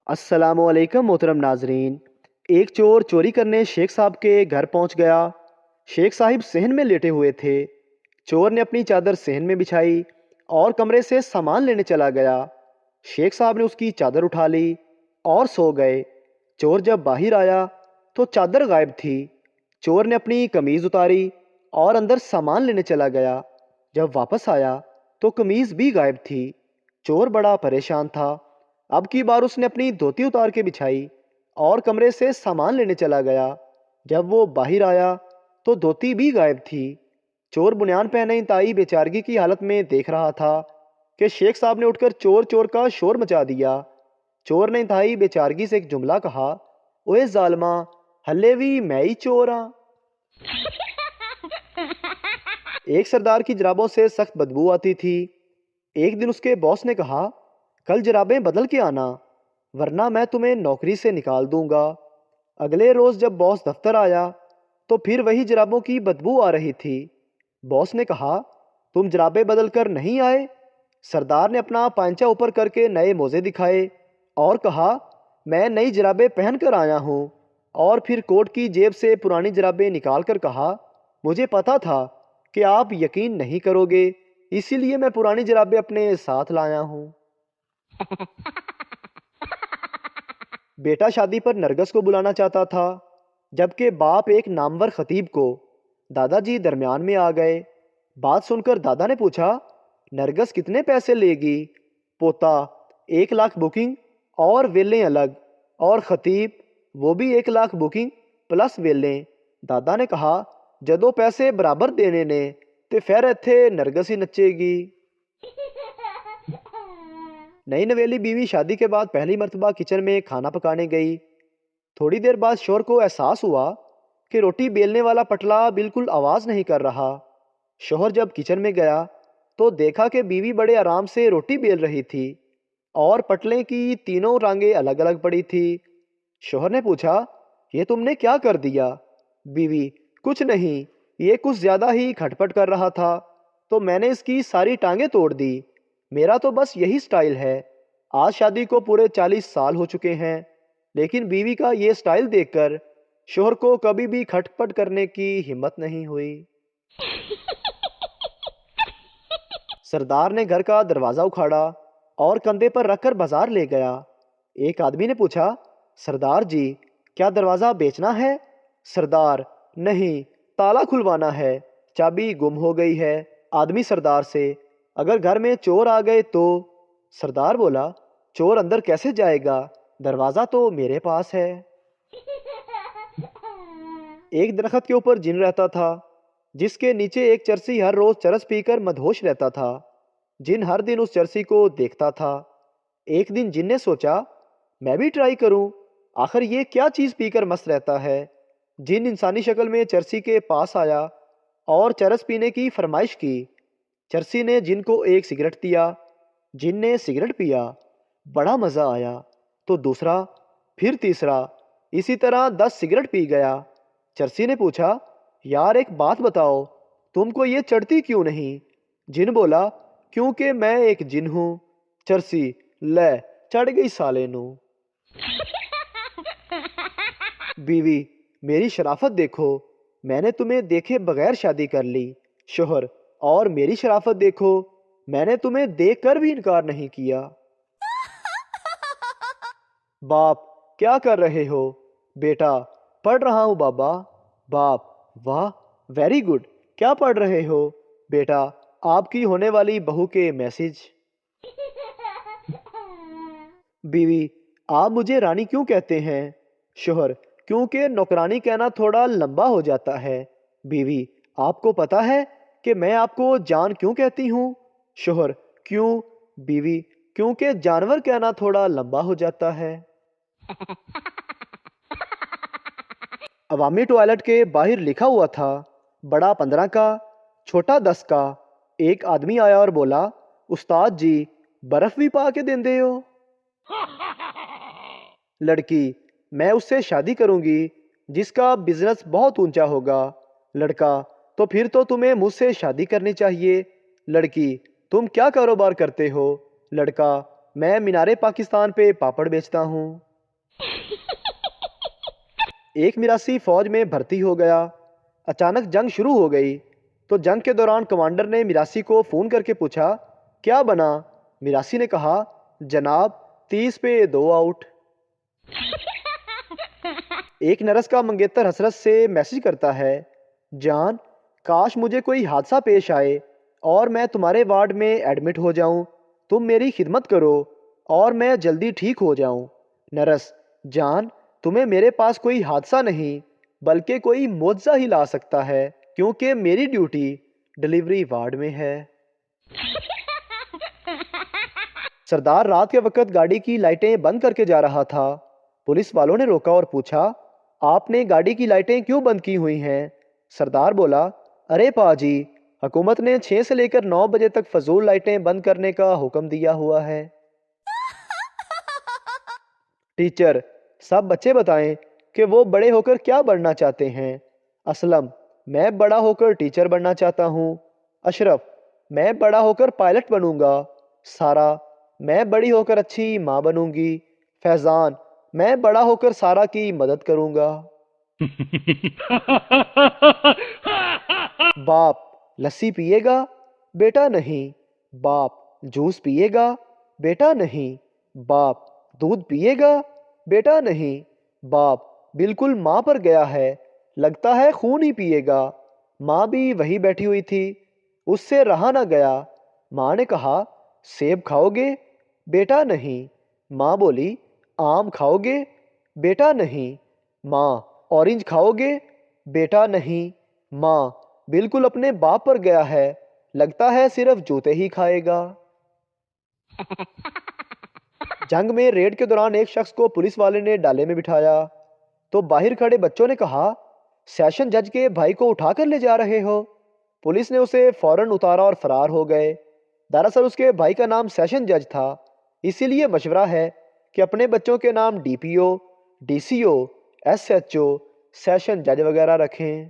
السلام علیکم محترم ناظرین۔ ایک چور چوری کرنے شیخ صاحب کے گھر پہنچ گیا۔ شیخ صاحب صحن میں لیٹے ہوئے تھے۔ چور نے اپنی چادر صحن میں بچھائی اور کمرے سے سامان لینے چلا گیا۔ شیخ صاحب نے اس کی چادر اٹھا لی اور سو گئے۔ چور جب باہر آیا تو چادر غائب تھی۔ چور نے اپنی قمیض اتاری اور اندر سامان لینے چلا گیا۔ جب واپس آیا تو قمیض بھی غائب تھی۔ چور بڑا پریشان تھا۔ اب کی بار اس نے اپنی دھوتی اتار کے بچھائی اور کمرے سے سامان لینے چلا گیا۔ جب وہ باہر آیا تو دھوتی بھی غائب تھی۔ چور بنیان پہنے انتہائی بے چارگی کی حالت میں دیکھ رہا تھا کہ شیخ صاحب نے اٹھ کر چور چور کا شور مچا دیا۔ چور نے انتہائی بے چارگی سے ایک جملہ کہا، اوے ظالما، ہلے بھی میں ہی چور ہاں۔ ایک سردار کی جرابوں سے سخت بدبو آتی تھی۔ ایک دن اس کے باس نے کہا، کل جرابیں بدل کے آنا ورنہ میں تمہیں نوکری سے نکال دوں گا۔ اگلے روز جب باس دفتر آیا تو پھر وہی جرابوں کی بدبو آ رہی تھی۔ باس نے کہا، تم جرابیں بدل کر نہیں آئے؟ سردار نے اپنا پائنچہ اوپر کر کے نئے موزے دکھائے اور کہا، میں نئی جرابیں پہن کر آیا ہوں، اور پھر کوٹ کی جیب سے پرانی جرابیں نکال کر کہا، مجھے پتا تھا کہ آپ یقین نہیں کرو گے، اسی لیے میں پرانی جرابیں اپنے ساتھ لایا ہوں۔ بیٹا شادی پر نرگس کو بلانا چاہتا تھا، جبکہ باپ ایک نامور خطیب کو۔ دادا جی درمیان میں آ گئے۔ بات سن کر دادا نے پوچھا، نرگس کتنے پیسے لے گی؟ پوتا، 1 لاکھ بکنگ اور ویلیں الگ، اور خطیب وہ بھی 1 لاکھ بکنگ پلس ویلیں۔ دادا نے کہا، جدو پیسے برابر دینے نے تے پھر ایتھے نرگس ہی نچے گی۔ نئی نویلی بیوی شادی کے بعد پہلی مرتبہ کچن میں کھانا پکانے گئی۔ تھوڑی دیر بعد شوہر کو احساس ہوا کہ روٹی بیلنے والا پٹلا بالکل آواز نہیں کر رہا۔ شوہر جب کچن میں گیا تو دیکھا کہ بیوی بڑے آرام سے روٹی بیل رہی تھی اور پٹلے کی تینوں رانگیں الگ الگ پڑی تھی۔ شوہر نے پوچھا، یہ تم نے کیا کر دیا؟ بیوی، کچھ نہیں، یہ کچھ زیادہ ہی کھٹ پٹ کر رہا تھا تو میں نے اس کی ساری ٹانگیں توڑ دی۔ میرا تو بس یہی سٹائل ہے۔ آج شادی کو پورے 40 سال ہو چکے ہیں، لیکن بیوی کا یہ سٹائل دیکھ کر شوہر کو کبھی بھی کھٹ پٹ کرنے کی ہمت نہیں ہوئی۔ سردار نے گھر کا دروازہ اکھاڑا اور کندھے پر رکھ کر بازار لے گیا۔ ایک آدمی نے پوچھا، سردار جی، کیا دروازہ بیچنا ہے؟ سردار، نہیں، تالا کھلوانا ہے، چابی گم ہو گئی ہے۔ آدمی سردار سے، اگر گھر میں چور آ گئے تو؟ سردار بولا، چور اندر کیسے جائے گا؟ دروازہ تو میرے پاس ہے۔ ایک درخت کے اوپر جن رہتا تھا، جس کے نیچے ایک چرسی ہر روز چرس پی کر مدہوش رہتا تھا۔ جن ہر دن اس چرسی کو دیکھتا تھا۔ ایک دن جن نے سوچا، میں بھی ٹرائی کروں، آخر یہ کیا چیز پی کر مست رہتا ہے۔ جن انسانی شکل میں چرسی کے پاس آیا اور چرس پینے کی فرمائش کی۔ چرسی نے جن کو ایک سگریٹ دیا۔ جن نے سگریٹ پیا، بڑا مزہ آیا، تو دوسرا، پھر تیسرا، اسی طرح 10 سگریٹ پی گیا۔ چرسی نے پوچھا، یار ایک بات بتاؤ، تم کو یہ چڑھتی کیوں نہیں؟ جن بولا، کیونکہ میں ایک جن ہوں۔ چرسی، لے چڑھ گئی سالے نو۔ بیوی، میری شرافت دیکھو، میں نے تمہیں دیکھے بغیر شادی کر لی۔ شوہر، اور میری شرافت دیکھو، میں نے تمہیں دیکھ کر بھی انکار نہیں کیا۔ باپ، کیا کر رہے ہو؟ بیٹا، پڑھ رہا ہوں بابا۔ باپ، واہ، ویری گڈ، کیا پڑھ رہے ہو؟ بیٹا، آپ کی ہونے والی بہو کے میسج۔ بیوی، آپ مجھے رانی کیوں کہتے ہیں؟ شوہر، کیونکہ نوکرانی کہنا تھوڑا لمبا ہو جاتا ہے۔ بیوی، آپ کو پتا ہے کہ میں آپ کو جان کیوں کہتی ہوں؟ شوہر، کیوں؟ بیوی، کیونکہ جانور کہنا تھوڑا لمبا ہو جاتا ہے۔ عوامی ٹوائلٹ کے باہر لکھا ہوا تھا، بڑا 15 کا، چھوٹا 10 کا۔ ایک آدمی آیا اور بولا، استاد جی، برف بھی پا کے دیندے ہو؟ لڑکی، میں اس سے شادی کروں گی جس کا بزنس بہت اونچا ہوگا۔ لڑکا، تو پھر تو تمہیں مجھ سے شادی کرنی چاہیے۔ لڑکی، تم کیا کاروبار کرتے ہو؟ لڑکا، میں مینار پاکستان پہ پاپڑ بیچتا ہوں۔ ایک میراثی فوج میں بھرتی ہو گیا۔ اچانک جنگ شروع ہو گئی تو جنگ کے دوران کمانڈر نے میراثی کو فون کر کے پوچھا کیا بنا؟ میراثی نے کہا جناب 30 پہ 2 آؤٹ۔ ایک نرس کا منگیتر حسرت سے میسج کرتا ہے جان کاش مجھے کوئی حادثہ پیش آئے اور میں تمہارے وارڈ میں ایڈمٹ ہو جاؤں، تم میری خدمت کرو اور میں جلدی ٹھیک ہو جاؤں۔ نرس جان تمہیں میرے پاس کوئی حادثہ نہیں بلکہ کوئی معجزہ ہی لا سکتا ہے کیونکہ میری ڈیوٹی ڈلیوری وارڈ میں ہے۔ سردار رات کے وقت گاڑی کی لائٹیں بند کر کے جا رہا تھا۔ پولیس والوں نے روکا اور پوچھا آپ نے گاڑی کی لائٹیں کیوں بند کی ہوئی ہیں؟ سردار بولا ارے پا جی حکومت نے 6 سے لے کر 9 بجے تک فضول لائٹیں بند کرنے کا حکم دیا ہوا ہے۔ ٹیچر سب بچے بتائیں کہ وہ بڑے ہو کر کیا بننا چاہتے ہیں؟ اسلم میں بڑا ہو کر ٹیچر بننا چاہتا ہوں۔ اشرف میں بڑا ہو کر پائلٹ بنوں گا۔ سارا میں بڑی ہو کر اچھی ماں بنوں گی۔ فیضان میں بڑا ہو کر سارا کی مدد کروں گا۔ باپ لسی پیے گا؟ بیٹا نہیں۔ باپ جوس پیے گا؟ بیٹا نہیں۔ باپ دودھ پیے گا؟ بیٹا نہیں۔ باپ بالکل ماں پر گیا ہے، لگتا ہے خون ہی پیے گا۔ ماں بھی وہی بیٹھی ہوئی تھی، اس سے رہا نہ گیا۔ ماں نے کہا سیب کھاؤ گے؟ بیٹا نہیں۔ ماں بولی آم کھاؤ گے؟ بیٹا نہیں۔ ماں اورنج کھاؤ گے؟ بیٹا نہیں۔ ماں بالکل اپنے باپ پر گیا ہے، لگتا ہے صرف جوتے ہی کھائے گا۔ جنگ میں ریڈ کے دوران ایک شخص کو پولیس والے نے ڈالے میں بٹھایا تو باہر کھڑے بچوں نے کہا سیشن جج کے بھائی کو اٹھا کر لے جا رہے ہو؟ پولیس نے اسے فوراً اتارا اور فرار ہو گئے۔ دراصل اس کے بھائی کا نام سیشن جج تھا، اسی لیے مشورہ ہے کہ اپنے بچوں کے نام ڈی پی او، ڈی سی او، ایس ایچ او، سیشن جج وغیرہ رکھیں۔